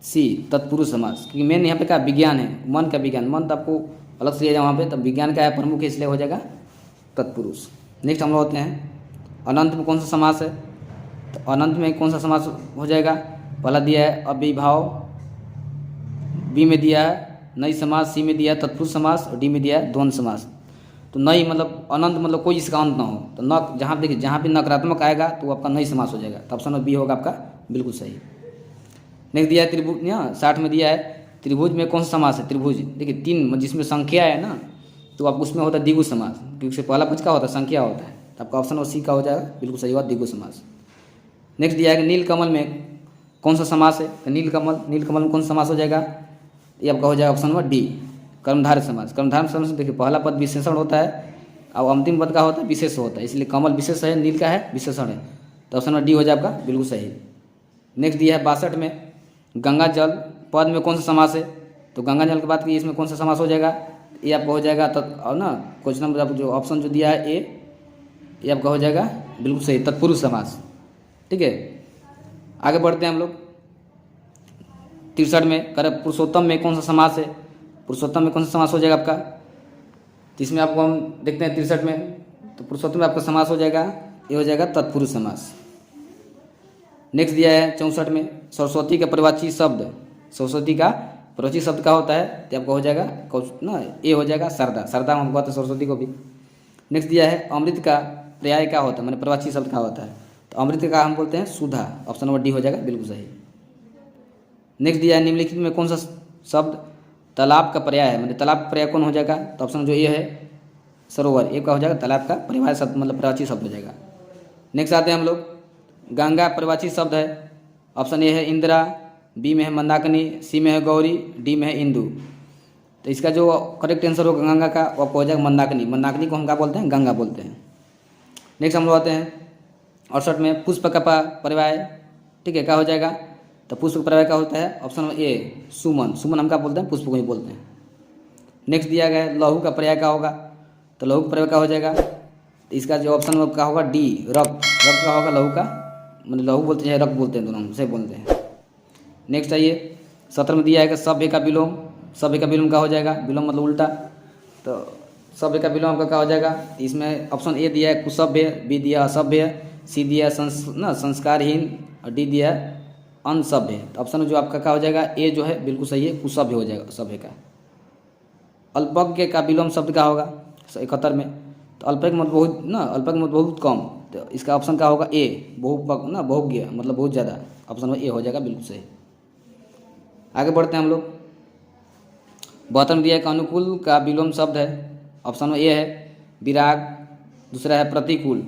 सी, तत्पुरुष समास, क्योंकि मेन यहाँ पे क्या विज्ञान है, मन का विज्ञान, मन तो आपको अलग से लिया जाए वहाँ पे, तब विज्ञान का है प्रमुख है, इसलिए हो जाएगा तत्पुरुष। नेक्स्ट हम लोग होते हैं अनंत में कौन सा समास है, तो अनंत में कौन सा समास हो जाएगा, पहला दिया है अविभाव, बी में दिया है नई समास, सी में दिया है तत्पुरुष समास और डी में दिया है द्वंद्व समास। तो नई मतलब अनंत मतलब कोई इसका अंत ना हो, तो न जहाँ देखिए जहाँ भी नकारात्मक आएगा तो वो आपका नई समास हो जाएगा, तो ऑप्शन नंबर बी होगा आपका, बिल्कुल सही। नेक्स्ट दिया है त्रिभुज, यहाँ 60 में दिया है त्रिभुज में कौन सा समास है, त्रिभुज देखिए 3 जिसमें संख्या है ना, तो आप उसमें होता है द्विगु समास, क्योंकि उससे पहला पद का होता है संख्या होता है, तो आपका ऑप्शन नंबर सी का हो जाएगा, बिल्कुल सही होगा द्विगु समास। नेक्स्ट दिया है कि नीलकमल में कौन सा समास है, तो नीलकमल, नीलकमल में कौन सा समास हो जाएगा, ये आपका हो जाएगा ऑप्शन नंबर डी, कर्मधारय समास। कर्मधारय समास में देखिए पहला पद विशेषण होता है और अंतिम पद का होता है विशेष होता है, इसलिए कमल विशेष है, नील का है विशेषण है, तो ऑप्शन नंबर डी हो जाएगा, बिल्कुल सही। नेक्स्ट दिया है 62 में गंगा जल पद में कौन सा समास है, तो गंगा जल की बात की इसमें कौन सा समास हो जाएगा, ये आपका हो जाएगा और ना क्वेश्चन नंबर जो ऑप्शन जो दिया है ए, ये आपका हो जाएगा बिल्कुल सही, तत्पुरुष समास, ठीक है। आगे बढ़ते हैं हम लोग 63 में, कर पुरुषोत्तम में कौन सा समास है, पुरुषोत्तम में कौन सा समास हो जाएगा आपका, तो इसमें आपको हम देखते हैं 63 में, तो पुरुषोत्तम में आपका समास हो जाएगा, ये हो जाएगा तत्पुरुष समास। नेक्स्ट दिया है 64 में, सरस्वती का परिवाची शब्द, सरस्वती का परिवाची शब्द का होता है, तो आपका हो जाएगा ना ये हो जाएगा सरदा, सरदा हम कहते हैं सरस्वती को भी। नेक्स्ट दिया है अमृत का पर्याय क्या होता है, मैंने परिवाची शब्द क्या होता है, तो अमृत का हम बोलते हैं सुधा, ऑप्शन नंबर डी हो जाएगा, बिल्कुल सही। नेक्स्ट दिया है निम्नलिखित में कौन सा शब्द तालाब का पर्याय है, मतलब तालाब का पर्याय कौन हो जाएगा, तो ऑप्शन जो ये है सरोवर, ये का हो जाएगा तालाब का परिवार शब्द, मतलब परिवाची शब्द हो जाएगा। नेक्स्ट आते हैं हम लोग गंगा परिवाची शब्द है, ऑप्शन ए है इंदिरा, बी में है मंदाकिनी, सी में है गौरी, डी में है इंदु, तो इसका जो करेक्ट आंसर होगा गंगा का वो हो जाएगा मंदाकिनी, मंदाकिनी को हम क्या बोलते हैं, गंगा बोलते हैं। नेक्स्ट हम लोग आते हैं 68 में पुष्प का पर्याय, ठीक है, क्या हो जाएगा, तो पुष्प का पर्याय क्या होता है, ऑप्शन ए सुमन, सुमन हम क्या बोलते हैं, पुष्प को ही बोलते हैं। नेक्स्ट दिया गया है लहू का पर्याय क्या होगा, तो लहू का पर्याय क्या हो जाएगा, तो इसका जो ऑप्शन क्या होगा डी रक्त, रक्त का होगा लहू का, मतलब लहू बोलते हैं रक्त बोलते हैं, दोनों से बोलते हैं। नेक्स्ट आइए 17 में दिया है कि सभ्य का विलोम, सभ्य का विलोम क्या हो जाएगा, विलोम मतलब उल्टा, तो सभ्य का विलोम आपका क्या हो जाएगा, इसमें ऑप्शन ए दिया है कुसभ्य, बी दिया असभ्य, सी दिया संस्कारहीन और डी दिया अनसभ्य, तो ऑप्शन जो आपका क्या हो जाएगा ए जो है बिल्कुल सही है, कुसभ्य हो जाएगा सभ्य का। अल्पज्ञ का विलोम शब्द क्या होगा 71 में, तो अल्पज्ञ मतलब बहुत ना, अल्पज्ञ मतलब बहुत कम, तो इसका ऑप्शन क्या होगा ए बहुज्ञ मतलब बहुत ज़्यादा, ऑप्शन में ए हो जाएगा, बिल्कुल सही। आगे बढ़ते हैं हम लोग 72 में दिया है कि अनुकूल का विलोम शब्द है, ऑप्शन में ए है विराग, दूसरा है प्रतिकूल,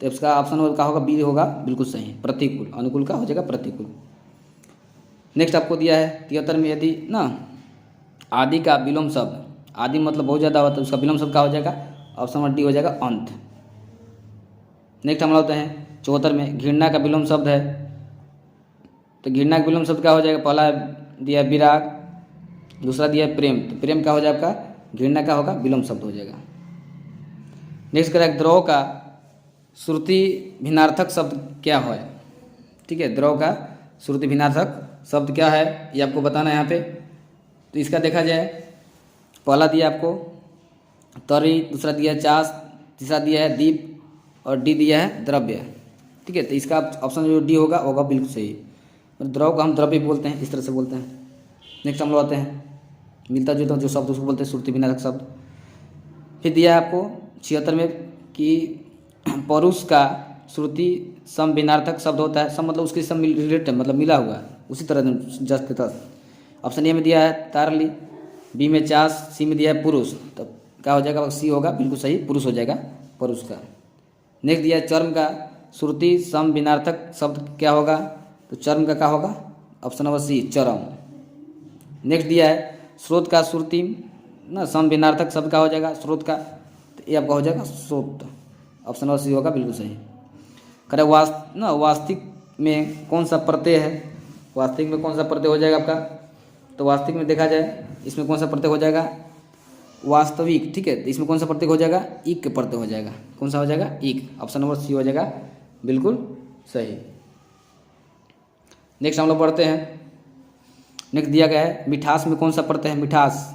तो इसका ऑप्शन का होगा बी होगा, बिल्कुल सही, प्रतिकूल, अनुकूल का हो जाएगा प्रतिकूल। नेक्स्ट आपको दिया है 73 में यदि ना आदि का विलोम शब्द, आदि मतलब बहुत ज़्यादा होता है, उसका विलोम शब्द क्या हो जाएगा, ऑप्शन नंबर डी हो जाएगा अंत। नेक्स्ट हम लोग हैं 74 में घृणा का विलोम शब्द है, तो घृणा का विलोम शब्द क्या हो जाएगा, पहला दिया विराग, दूसरा दिया प्रेम, तो प्रेम क्या हो जाएगा आपका, घृणा का होगा विलोम शब्द हो जाएगा। नेक्स्ट करें द्रव का श्रुति भिन्नार्थक शब्द क्या है, ठीक है, द्रव का श्रुति भिन्नार्थक शब्द क्या है ये आपको बताना है यहाँ पे। तो इसका देखा जाए पहला दिया आपको तरी, दूसरा दिया है चास, तीसरा दिया है दीप और डी दिया है द्रव्य, ठीक है, तो इसका ऑप्शन जो डी होगा बिल्कुल सही, द्रव को हम द्रव्य बोलते हैं, इस तरह से बोलते हैं। नेक्स्ट हम लोग आते हैं मिलता जुलता जो शब्द उसको बोलते हैं श्रुति भिन्नार्थक शब्द, फिर दिया है आपको 76 में कि परुष का श्रुति सम भिन्नार्थक शब्द होता है। सम मतलब उसके सम रिलेटेड मतलब मिला हुआ है, उसी तरह जस्ट के तहत। ऑप्शन ए में दिया है तारली, बी में चास, सी में दिया है पुरुष। तब क्या हो जाएगा, सी होगा, बिल्कुल सही, पुरुष हो जाएगा, पुरुष का। नेक्स्ट दिया है चर्म का श्रुति सम भिन्नार्थक शब्द क्या होगा, तो चर्म का क्या होगा, ऑप्शन नंबर सी चरम। नेक्स्ट दिया है स्रोत का श्रुति ना सम भिन्नार्थक शब्द का हो जाएगा, स्रोत का, तो ये आपका हो जाएगा स्रोत, ऑप्शन नंबर सी होगा, बिल्कुल सही। करें वास्तविक में कौन सा प्रत्यय है, वास्तविक में कौन सा प्रत्यय हो जाएगा आपका, तो वास्तविक में देखा जाए इसमें कौन सा प्रत्यय हो जाएगा, वास्तविक, ठीक है, तो इसमें कौन सा प्रत्यय हो जाएगा, इक के प्रत्यय हो जाएगा, कौन सा हो जाएगा, इक, ऑप्शन नंबर सी हो जाएगा, बिल्कुल सही। नेक्स्ट हम लोग पढ़ते हैं। नेक्स्ट दिया गया है मिठास में कौन सा प्रत्यय है, मिठास,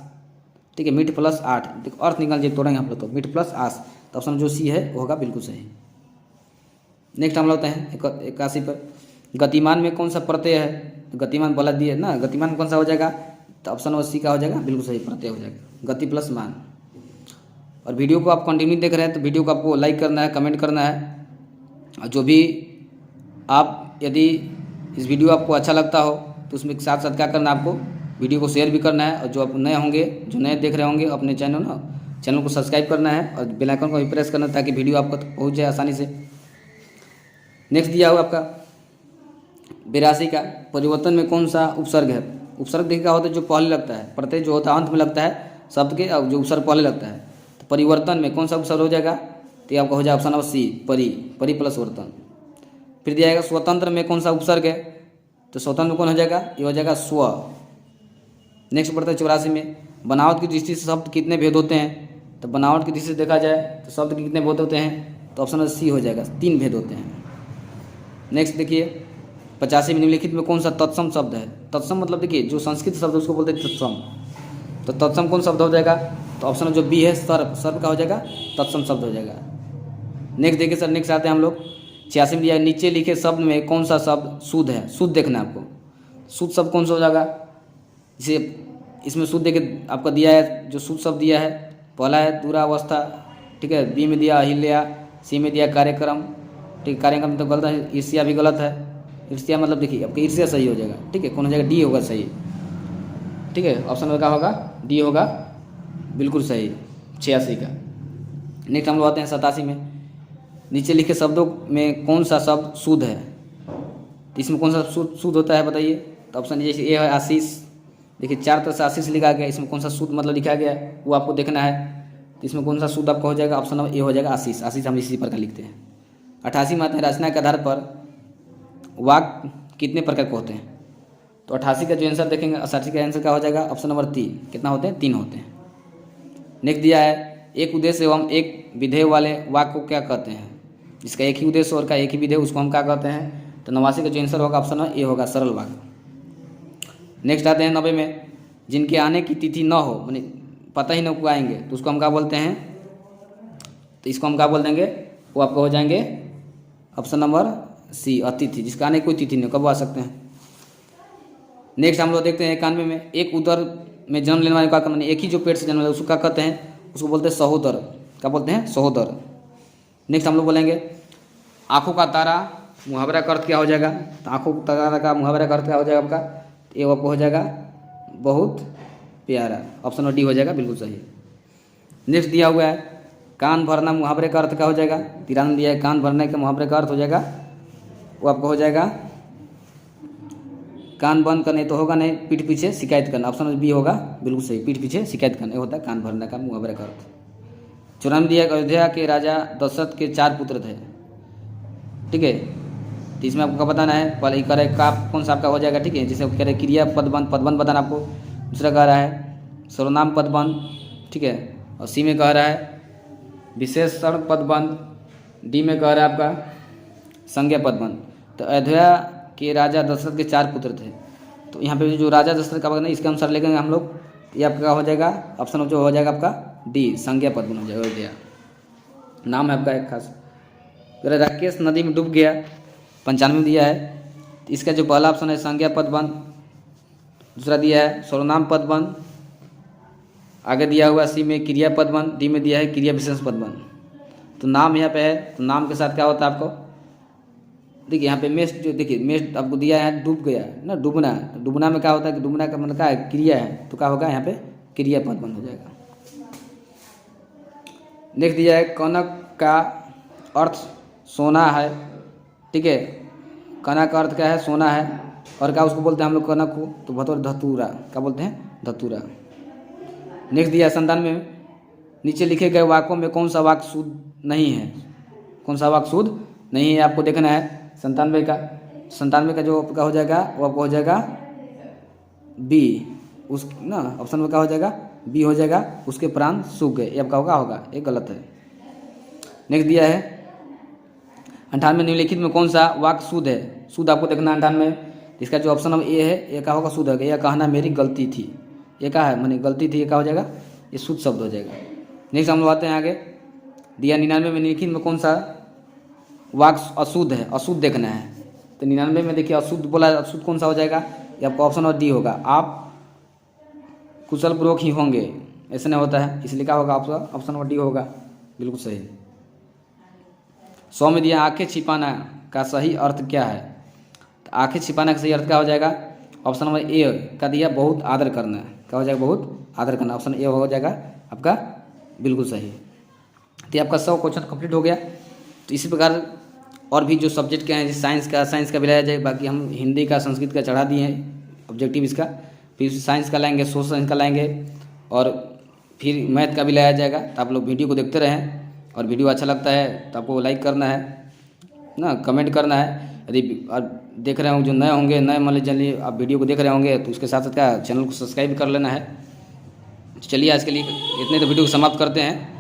ठीक है, मीठ प्लस 8, देखो अर्थ निकाल जी तोड़ेंगे हम लोग, तो मीठ प्लस आस, तो ऑप्शन जो सी है वो होगा, बिल्कुल सही। नेक्स्ट हम लोग हैं 81 पर, गतिमान में कौन सा प्रत्यय है, तो गतिमान बोला दिए ना, गतिमान कौन सा हो जाएगा, तो ऑप्शन नंबर सी का हो जाएगा, बिल्कुल सही प्रत्यय हो जाएगा, गति प्लस मान। और वीडियो को आप कंटिन्यू देख रहे हैं तो वीडियो को आपको लाइक करना है, कमेंट करना है, और जो भी आप यदि इस वीडियो आपको अच्छा लगता हो तो उसमें साथ साथ क्या करना है, आपको वीडियो को शेयर भी करना है, और जो आप नए होंगे, जो नए देख रहे होंगे अपने चैनल को सब्सक्राइब करना है, और बेल आइकन को भी प्रेस करना है ताकि वीडियो आपको पहुँच जाए आसानी से। नेक्स्ट दिया हुआ आपका 82 का परिवर्तन में कौन सा उपसर्ग है, उपसर्ग देखिए क्या होता है, जो पहले लगता है, प्रत्यय जो होता है अंत में लगता है शब्द के, और जो उपसर्ग पहले लगता है, तो परिवर्तन में कौन सा उपसर्ग हो जाएगा, तो ये आपका हो जाएगा ऑप्शन नंबर सी परि, परि प्लस वर्तन। फिर दिया जाएगा स्वतंत्र में कौन सा उपसर्ग है, तो स्वतंत्र में कौन हो जाएगा, ये हो जाएगा स्व। नेक्स्ट पढ़ते हैं 84 में, बनावट की दृष्टि से शब्द कितने भेद होते हैं, तो बनावट की दृष्टि से देखा जाए तो शब्द के कितने भेद होते हैं, तो ऑप्शन नंबर सी हो जाएगा, 3 भेद होते हैं। नेक्स्ट देखिए 85 में निम्नलिखित में कौन सा तत्सम शब्द है, तत्सम मतलब देखिए जो संस्कृत शब्द है उसको बोलते हैं तत्सम, तो तत्सम कौन शब्द हो जाएगा, तो ऑप्शन जो बी है सर्व, सर्व का हो जाएगा, तत्सम शब्द हो जाएगा। नेक्स्ट देखिए सर, नेक्स्ट आते हैं हम लोग 86 में दिया नीचे लिखे शब्द में कौन सा शब्द शुद्ध है, शुद्ध देखना है आपको, शुद्ध शब्द कौन सा हो जाएगा, जैसे इसमें शुद्ध देखिए आपका दिया है, जो शुद्ध शब्द दिया है पहला है दुरावस्था, ठीक है, बी में दिया अहिल्या, सी में दिया कार्यक्रम, ठीक है, कार्यक्रम तो गलत है, ईर्ष्या भी गलत है, ईर्ष्या मतलब देखिए आपका ईर्ष्या सही हो जाएगा, ठीक है, कौन हो जाएगा, डी होगा सही, ठीक है, ऑप्शन में क्या होगा, डी होगा, बिल्कुल सही 86 का। नेक्स्ट हम लोग आते हैं 87 में, नीचे लिखे शब्दों में कौन सा शब्द शुद्ध है, तो इसमें कौन सा शुद्ध होता है बताइए, तो ऑप्शन जैसे ए है आशीष, देखिए 4 तरह से आशीष लिखा गया, इसमें कौन सा शुद्ध मतलब लिखा गया है वो आपको देखना है, तो इसमें कौन सा शुद्ध आपका हो जाएगा, ऑप्शन नंबर ए हो जाएगा आशीष, आशीष हम इसी प्रकार लिखते हैं। 88 में आते हैं रचना के आधार पर वाक्य कितने प्रकार के होते हैं, तो 88 का जो आंसर देखेंगे 88 का आंसर क्या हो जाएगा, ऑप्शन नंबर 3, कितना होते हैं, 3 होते हैं। नेक्स्ट दिया है एक उद्देश्य एवं एक विधेय वाले वाक्य को क्या कहते हैं, जिसका एक ही उद्देश्य और का एक ही विधेय उसको हम क्या कहते हैं, तो 89 का जो आंसर होगा ऑप्शन नंबर ए होगा सरल वाक्य। नेक्स्ट आते हैं 90 में, जिनके आने की तिथि न हो, माने पता ही न को आएंगे, तो उसको हम क्या बोलते हैं, तो इसको हम क्या बोल देंगे, वो आपको हो जाएंगे ऑप्शन नंबर सी अतिथि, जिसका आने की कोई तिथि नहीं, कब आ सकते हैं। नेक्स्ट हम लोग देखते हैं 91 में, एक उदर में जन्म लेने वाले का, मैंने एक ही जो पेट से जन्म ले उसको क्या कहते हैं, उसको बोलते हैं सहोदर, क्या बोलते हैं, सहोदर। नेक्स्ट हम लोग बोलेंगे आँखों का तारा मुहावरा का अर्थ क्या हो जाएगा, तो आँखों का तारा का मुहावरा का अर्थ क्या हो जाएगा आपका, ये आपको हो जाएगा बहुत प्यारा, ऑप्शन नंबर डी हो जाएगा, बिल्कुल सही। नेक्स्ट दिया हुआ है कान भरना मुहावरे का अर्थ क्या हो जाएगा, 93 दिया है कान भरने का मुहावरे का अर्थ हो जाएगा, वो आपको हो जाएगा कान बंद करने, तो होगा नहीं, पीठ पीछे शिकायत करना, ऑप्शन बी होगा, बिल्कुल सही, पीठ पीछे शिकायत करना, ये होता है कान भरने का मुहावरे का अर्थ। 94 दिया अयोध्या के राजा दशरथ के 4 पुत्र थे, ठीक है, तो इसमें आपको क्या बताना है, पहले कह रहे का कौन सा आपका हो जाएगा, ठीक है, जैसे कह रहे क्रिया पदबंध, पदबंध बताना आपको, दूसरा कह रहा है सर्वनाम पदबंध, ठीक है, और सी में कह रहा है विशेषण पदबंध, डी में कह रहा है आपका संज्ञा पदबंध। तो अयोध्या के राजा दशरथ के 4 पुत्र थे, तो यहाँ पे जो राजा दशरथ का बताना इसके अनुसार लेंगे हम लोग, ये आपका क्या हो जाएगा, ऑप्शन जो हो जाएगा आपका डी संज्ञा पदबंध हो जाएगा, अयोध्या नाम है आपका एक खास। राकेश नदी में डूब गया 95 में दिया है, इसका जो पहला ऑप्शन है संज्ञा पदबंध, दूसरा दिया है सर्वनाम पदबंध, आगे दिया हुआ सी में क्रियापद बन, डी में दिया है क्रिया विशेषण पद बन। तो नाम यहाँ पे है, तो नाम के साथ क्या होता है आपको, देखिए यहाँ पे मेष, जो देखिए मेष आपको दिया है डूब गया ना, डूबना। डूबना में क्या होता है कि डूबना का मतलब क्या है, क्रिया है, तो क्या होगा यहाँ पे क्रियापद बन हो जाएगा। नेक्स्ट दिया है कनक का अर्थ सोना है, ठीक है। कनक का अर्थ क्या है, सोना है। और क्या उसको बोलते हैं हम लोग कनक को, तो बतौर धतूरा, क्या बोलते हैं, धतूरा। नेक्स्ट दिया है 97 में, नीचे लिखे गए वाक्यों में कौन सा वाक्य शुद्ध नहीं है, कौन सा वाक्य शुद्ध नहीं है आपको देखना है। 97 का जो आपका हो जाएगा वो आपको हो जाएगा बी, उस ना ऑप्शन में क्या हो जाएगा, बी हो जाएगा, उसके प्राण सूख गए, ये आपका होगा, ये गलत है। नेक्स्ट दिया है 98 निम्नलिखित में कौन सा वाक्य शुद्ध है, शुद्ध आपको देखना है 98 में। इसका जो ऑप्शन ए है ये क्या होगा, शुद्ध है। यह कहना मेरी गलती थी, ये क्या है, मैंने गलती थी, ये क्या हो जाएगा, ये शुद्ध शब्द हो जाएगा। नेक्स्ट हम लोग आते हैं आगे, दिया 99 में निम्नलिखित में कौन सा वाक्य अशुद्ध है, अशुद्ध देखना है। तो 99 में देखिए अशुद्ध बोला, अशुद्ध कौन सा हो जाएगा, ये आपका ऑप्शन और डी होगा, आप कुशल पूर्वक ही होंगे, ऐसा नहीं होता है, इसलिए क्या होगा आपका ऑप्शन और डी होगा, बिल्कुल सही। 100 में दिया आंखें छिपाना का सही अर्थ क्या है। तो आंखें छिपाना का सही अर्थ क्या हो जाएगा, ऑप्शन नंबर ए का दिया बहुत आदर करना, क्या हो जाएगा, बहुत आदर करना, ऑप्शन ए हो जाएगा आपका बिल्कुल सही। तो आपका 100 क्वेश्चन कंप्लीट हो गया। तो इसी प्रकार और भी जो सब्जेक्ट के हैं, साइंस का भी लाया जाए, बाकी हम हिंदी का संस्कृत का चढ़ा दिए हैं ऑब्जेक्टिव इसका, फिर साइंस का लाएंगे, सोशल साइंस का लाएंगे, और फिर मैथ का भी लाया जाएगा। तो आप लोग वीडियो को देखते रहें, और वीडियो अच्छा लगता है तो आपको लाइक करना है ना, कमेंट करना है। यदि देख रहे होंगे जो नए होंगे, नए मान लीजिए आप वीडियो को देख रहे होंगे, तो उसके साथ साथ क्या चैनल को सब्सक्राइब कर लेना है। चलिए आज के लिए इतने तो वीडियो को समाप्त करते हैं।